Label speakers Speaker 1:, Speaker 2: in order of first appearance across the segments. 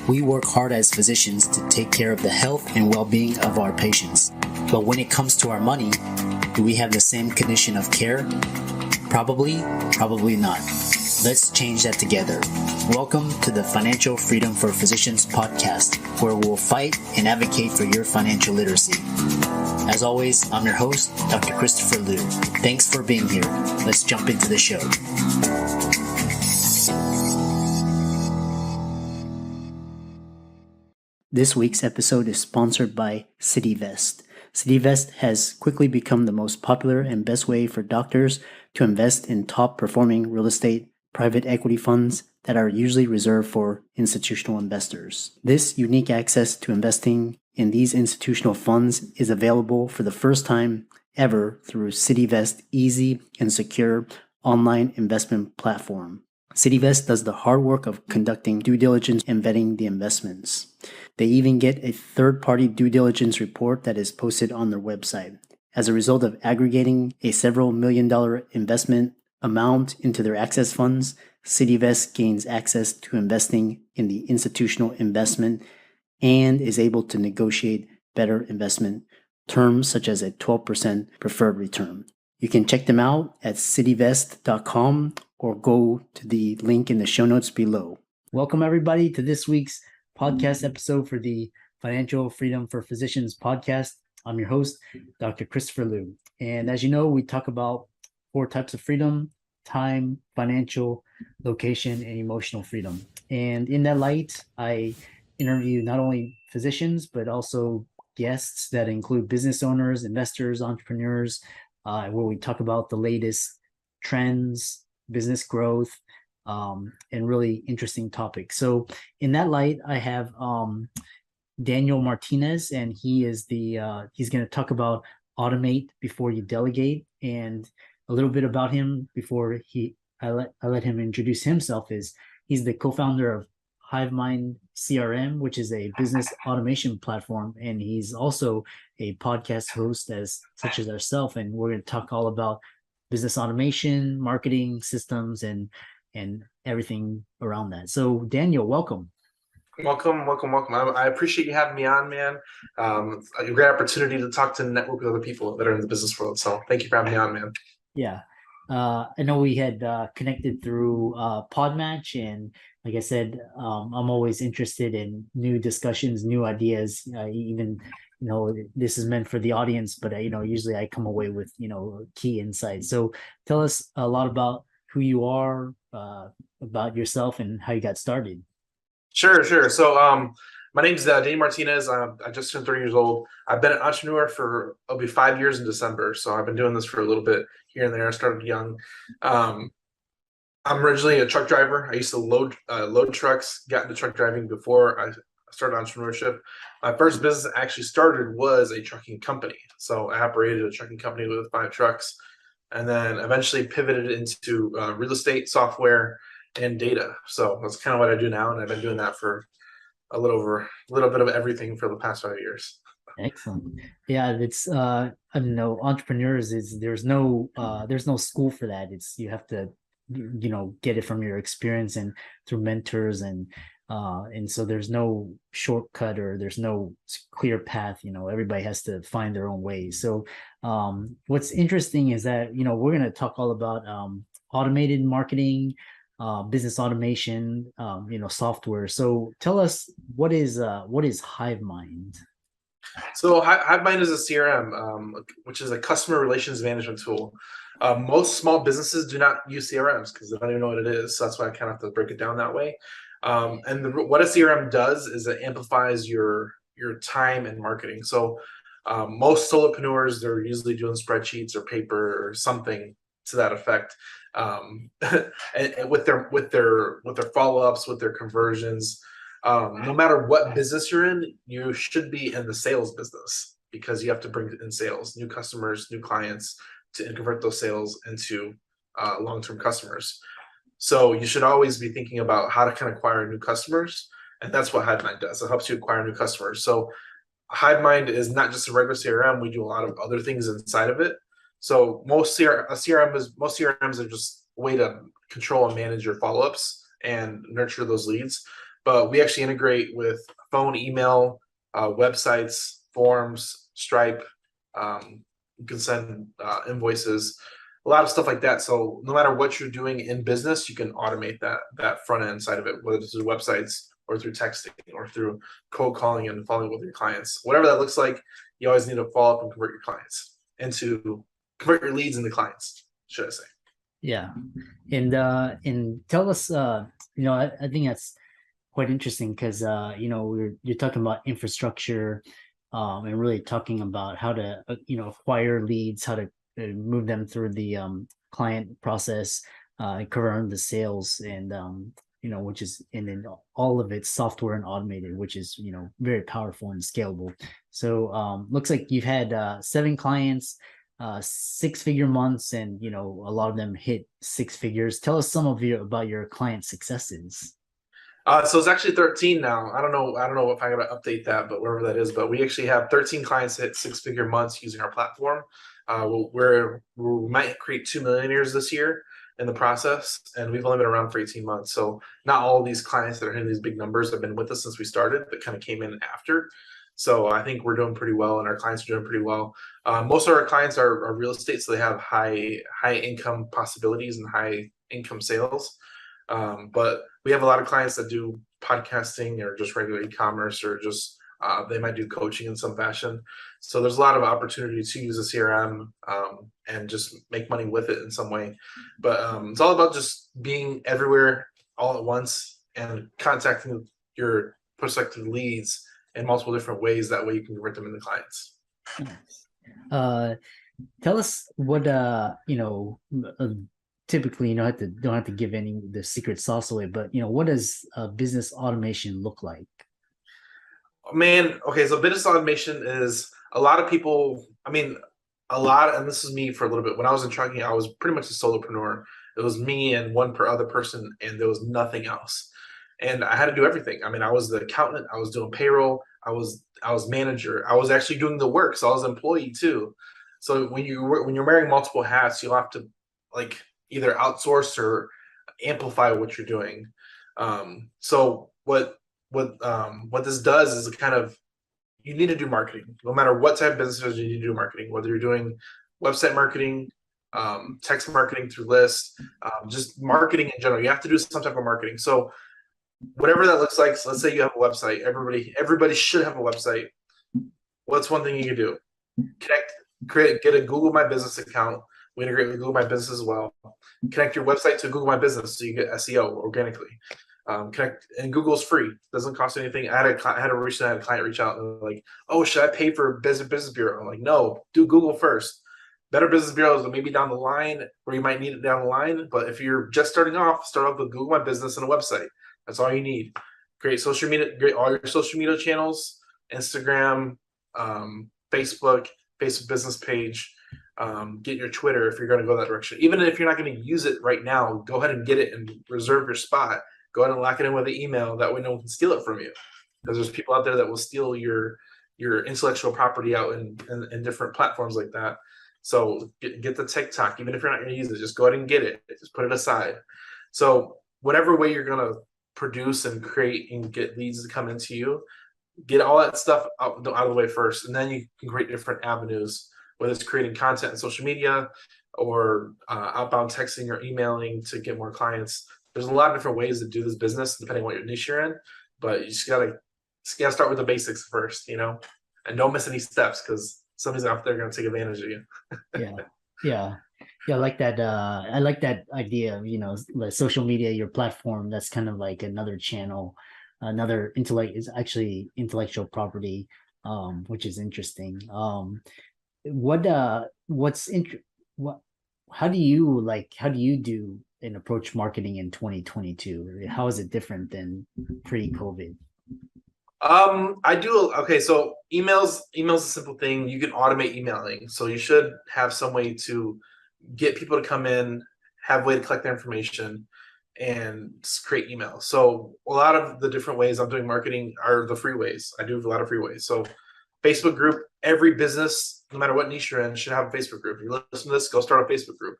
Speaker 1: We work hard as physicians to take care of the health and well-being of our patients. But when it comes to our money, do we have the same condition of care? Probably not. Let's change that together. Welcome to the Financial Freedom for Physicians podcast, where we'll fight and advocate for your financial literacy. As always, I'm your host, Dr. Christopher Liu. Thanks for being here. Let's jump into the show. This week's episode is sponsored by CityVest. CityVest has quickly become the most popular and best way for doctors to invest in top-performing real estate private equity funds that are usually reserved for institutional investors. This unique access to investing in these institutional funds is available for the first time ever through CityVest's easy and secure online investment platform. CityVest does the hard work of conducting due diligence and vetting the investments. They even get a third-party due diligence report that is posted on their website. As a result of aggregating a several $million investment amount into their access funds, CityVest gains access to investing in the institutional investment and is able to negotiate better investment terms such as a 12% preferred return. You can check them out at cityvest.com or go to the link in the show notes below. Welcome everybody to this week's podcast episode for the Financial Freedom for Physicians podcast. I'm your host, Dr. Christopher Liu. And as you know, we talk about 4 types of freedom: time, financial, location, and emotional freedom. And in that light, I interview not only physicians, but also guests that include business owners, investors, entrepreneurs, where we talk about the latest trends, business growth, and really interesting topics. So in that light, I have Daniel Martinez, and he's going to talk about automate before you delegate. And a little bit about him before I let him introduce himself is he's the co-founder of Hivemind CRM, which is a business automation platform, and he's also a podcast host such as ourselves. And we're going to talk all about business automation, marketing systems, and everything around that. So Daniel, welcome.
Speaker 2: Welcome. I appreciate you having me on, man. A great opportunity to talk to network with other people that are in the business world. So thank you for having me on, man.
Speaker 1: Yeah. I know we had connected through Podmatch, and like I said, I'm always interested in new discussions, new ideas. Even, this is meant for the audience, but usually I come away with key insights. So tell us a lot about who you are, about yourself, and how you got started.
Speaker 2: Sure. So my name's Daniel Martinez. I just turned 30 years old. I've been an entrepreneur it'll be 5 years in December. So I've been doing this for a little bit here and there. I started young. I'm originally a truck driver. I used to load trucks, got into truck driving before I started entrepreneurship. My first business actually started was a trucking company. So I operated a trucking company with 5 trucks, and then eventually pivoted into real estate, software, and data. So that's kind of what I do now, and I've been doing that for a little bit of everything for the past 5 years.
Speaker 1: Excellent. Yeah, it's I don't know, entrepreneurs there's no school for that. You have to get it from your experience and through mentors, and so there's no shortcut, or there's no clear path. Everybody has to find their own way. So what's interesting is that we're going to talk all about automated marketing, business automation, software. So tell us, what is Hivemind?
Speaker 2: So Hivemind is a CRM, which is a customer relations management tool. Most small businesses do not use CRMs because they don't even know what it is. So that's why I kind of have to break it down that way. What a CRM does is it amplifies your time and marketing. So most solopreneurs, they're usually doing spreadsheets or paper or something to that effect. And with their follow-ups, with their conversions, no matter what business you're in, you should be in the sales business, because you have to bring in sales, new customers, new clients, to convert those sales into long-term customers. So you should always be thinking about how to kind of acquire new customers, and that's what Hivemind does. It helps you acquire new customers. So Hivemind is not just a regular CRM. We do a lot of other things inside of it. So most CRMs are just a way to control and manage your follow-ups and nurture those leads. but we actually integrate with phone, email, websites, forms, Stripe. You can send invoices, a lot of stuff like that. So no matter what you're doing in business, you can automate that front end side of it, whether it's through websites or through texting or through cold calling and following with your clients. Whatever that looks like, you always need to follow up and convert your clients into convert your leads into clients, should I say.
Speaker 1: Yeah. And tell us, I think that's quite interesting because you're talking about infrastructure, and really talking about how to acquire leads, how to move them through the client process, covering the sales, and which is, and then all of it's software and automated, which is very powerful and scalable. So looks like you've had 7 clients, 6-figure months, and a lot of them hit 6 figures. Tell us some of about your client successes.
Speaker 2: So it's actually 13 now. I don't know if I gotta update that, but wherever that is. But we actually have 13 clients hit 6-figure months using our platform. We might create 2 millionaires this year in the process, and we've only been around for 18 months. So not all of these clients that are hitting these big numbers have been with us since we started, but kind of came in after. So I think we're doing pretty well, and our clients are doing pretty well. Most of our clients are real estate, so they have high income possibilities and high income sales. But we have a lot of clients that do podcasting or just regular e-commerce, or just they might do coaching in some fashion. So there's a lot of opportunity to use a CRM and just make money with it in some way. But it's all about just being everywhere all at once and contacting your prospective leads in multiple different ways. That way you can convert them into clients.
Speaker 1: Tell us what typically, don't have to give any the secret sauce away, but what does business automation look like?
Speaker 2: Man, okay, so business automation is a lot of people. I mean, and this is me for a little bit. When I was in trucking, I was pretty much a solopreneur. It was me and one per other person, and there was nothing else. And I had to do everything. I mean, I was the accountant, I was doing payroll, I was manager, I was actually doing the work, so I was an employee too. So when you're wearing multiple hats, you'll have to like either outsource or amplify what you're doing. So what this does is it kind of, you need to do marketing. No matter what type of business you need to do marketing, whether you're doing website marketing, text marketing through lists, just marketing in general. You have to do some type of marketing. So whatever that looks like, so let's say you have a website. Everybody should have a website. What's one thing you can do? Get a Google My Business account. We integrate with Google My Business as well. Connect your website to Google My Business so you get SEO organically. And Google's free, doesn't cost anything. I had a client reach out and like, oh, should I pay for Business Bureau? I'm like, no, do Google first. Better Business Bureaus maybe down the line, where you might need it down the line. But if you're just starting off, start off with Google My Business and a website. That's all you need. Create social media, create all your social media channels, Instagram, Facebook business page, get your Twitter if you're going to go that direction. Even if you're not going to use it right now, go ahead and get it and reserve your spot. Go ahead and lock it in with an email. That way no one can steal it from you. Because there's people out there that will steal your intellectual property out in different platforms like that. So get the TikTok, even if you're not going to use it, just go ahead and get it. Just put it aside. So whatever way you're going to produce and create and get leads to come into you, get all that stuff out of the way first, and then you can create different avenues, whether it's creating content in social media or outbound texting or emailing to get more clients. There's a lot of different ways to do this business depending on what your niche you're in, but you just gotta start with the basics first, and don't miss any steps, because somebody's out there going to take advantage of you.
Speaker 1: yeah. I like that. I like that idea of like social media, your platform. That's kind of like another channel, another intellectual property, which is interesting. How do you do an approach marketing in 2022? How is it different than pre-COVID?
Speaker 2: I do. Okay, so email's a simple thing. You can automate emailing, so you should have some way to get people to come in, have a way to collect their information, and create emails. So a lot of the different ways I'm doing marketing are the free ways. I do a lot of free ways. So Facebook group, every business, no matter what niche you're in, should have a Facebook group. If you listen to this, go start a Facebook group.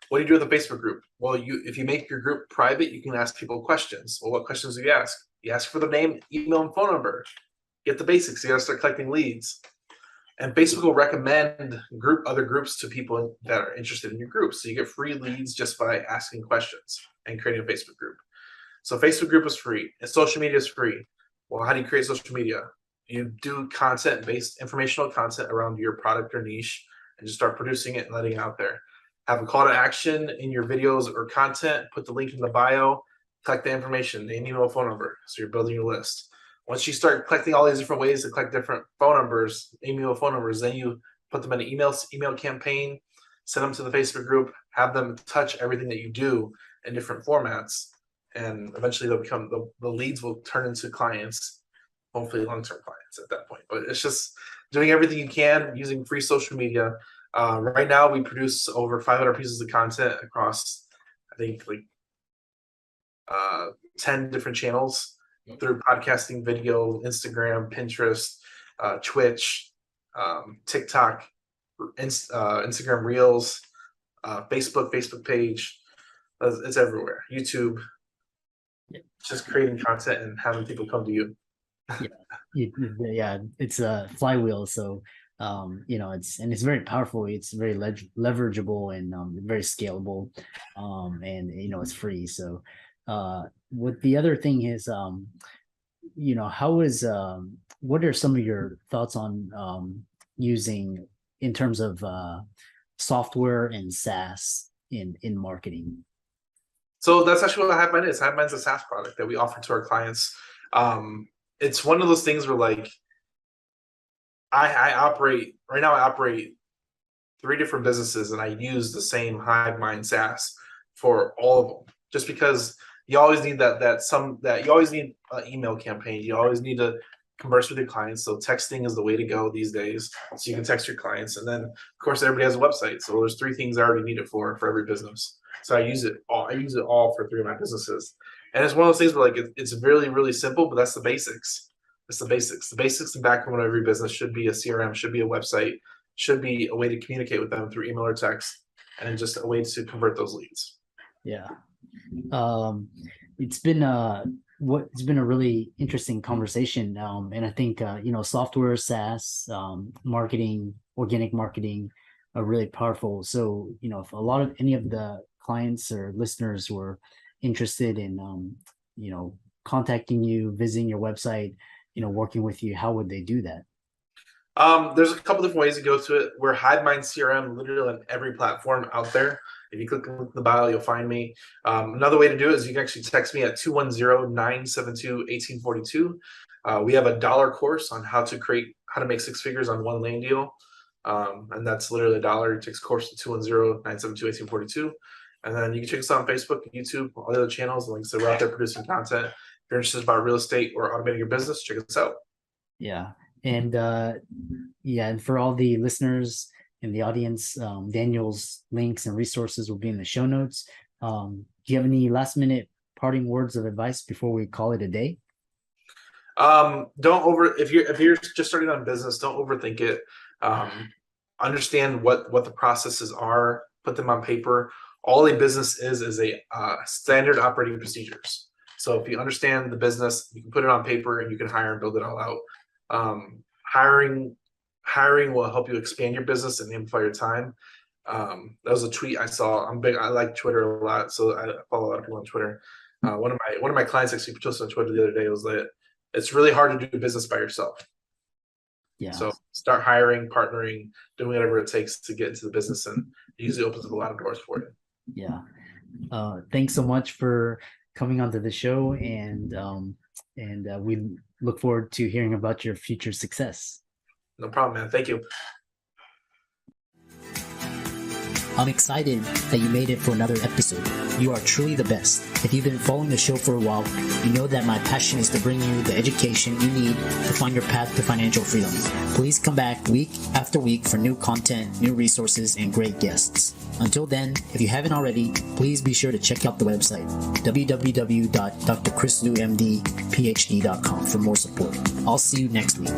Speaker 2: What do you do with a Facebook group? Well, if you make your group private, you can ask people questions. Well, what questions do you ask? You ask for the name, email, and phone number. Get the basics. You got to start collecting leads. And Facebook will recommend other groups to people that are interested in your group. So you get free leads just by asking questions and creating a Facebook group. So Facebook group is free, and social media is free. Well, how do you create social media? You do content-based informational content around your product or niche, and just start producing it and letting it out there. Have a call to action in your videos or content. Put the link in the bio. Collect the information, name, email, phone number. So you're building your list. Once you start collecting all these different ways to collect different phone numbers, email phone numbers, then you put them in an email campaign, send them to the Facebook group, have them touch everything that you do in different formats, and eventually they'll become the leads will turn into clients, hopefully long-term clients at that point. But it's just doing everything you can using free social media. Right now, we produce over 500 pieces of content across, I think, like 10 different channels through podcasting, video, Instagram, Pinterest, Twitch, TikTok, Instagram Reels, Facebook page. It's everywhere. YouTube. Just creating content and having people come to you.
Speaker 1: It's a flywheel. So it's very powerful. It's very leverageable and very scalable, and it's free. So what the other thing is, what are some of your thoughts on using in terms of software and SaaS in marketing?
Speaker 2: So that's actually what Hivemind is. Hivemind's a SaaS product that we offer to our clients. It's one of those things where, like, I operate 3 different businesses, and I use the same Hivemind SaaS for all of them, just because you always need you always need an email campaign. You always need to converse with your clients. So texting is the way to go these days. So you can text your clients, and then of course everybody has a website. So there's 3 things I already need it for every business. So I use it all for 3 of my businesses. And it's one of those things where, like, it's really, really simple, but that's the basics. It's the basics. The basics and backbone of every business should be a CRM, should be a website, should be a way to communicate with them through email or text, and just a way to convert those leads.
Speaker 1: Yeah. It's been a really interesting conversation. And I think, software, SaaS, marketing, organic marketing are really powerful. So, if any of the clients or listeners were interested in, contacting you, visiting your website, working with you, how would they do that?
Speaker 2: There's a couple different ways to go to it. We're Hivemind CRM literally on every platform out there. If you click the link in the bio, you'll find me. Another way to do it is you can actually text me at 210-972-1842. We have a $1 course on how to make 6 figures on one land deal. And that's literally $1. It takes a course to 210-972-1842. And then you can check us out on Facebook, YouTube, all the other channels. Like I said, we're out there producing content. If you're interested about real estate or automating your business, check us out.
Speaker 1: Yeah. And and for all the listeners in the audience, Daniel's links and resources will be in the show notes. Do you have any last minute parting words of advice before we call it a day?
Speaker 2: If you're just starting on business, don't overthink it. Understand what the processes are, put them on paper. All a business is a standard operating procedures. So if you understand the business, you can put it on paper and you can hire and build it all out. Hiring will help you expand your business and amplify your time. That was a tweet I saw. I like Twitter a lot, so I follow a lot of people on Twitter. One of my clients actually posted on Twitter the other day was that it's really hard to do business by yourself.
Speaker 1: Yeah.
Speaker 2: So start hiring, partnering, doing whatever it takes to get into the business, and it usually opens up a lot of doors for you.
Speaker 1: Yeah. Thanks so much for coming onto the show, and we look forward to hearing about your future success.
Speaker 2: No problem, man. Thank you.
Speaker 1: I'm excited that you made it for another episode. You are truly the best. If you've been following the show for a while, you know that my passion is to bring you the education you need to find your path to financial freedom. Please come back week after week for new content, new resources, and great guests. Until then, if you haven't already, please be sure to check out the website, www.drchrislumdphd.com for more support. I'll see you next week.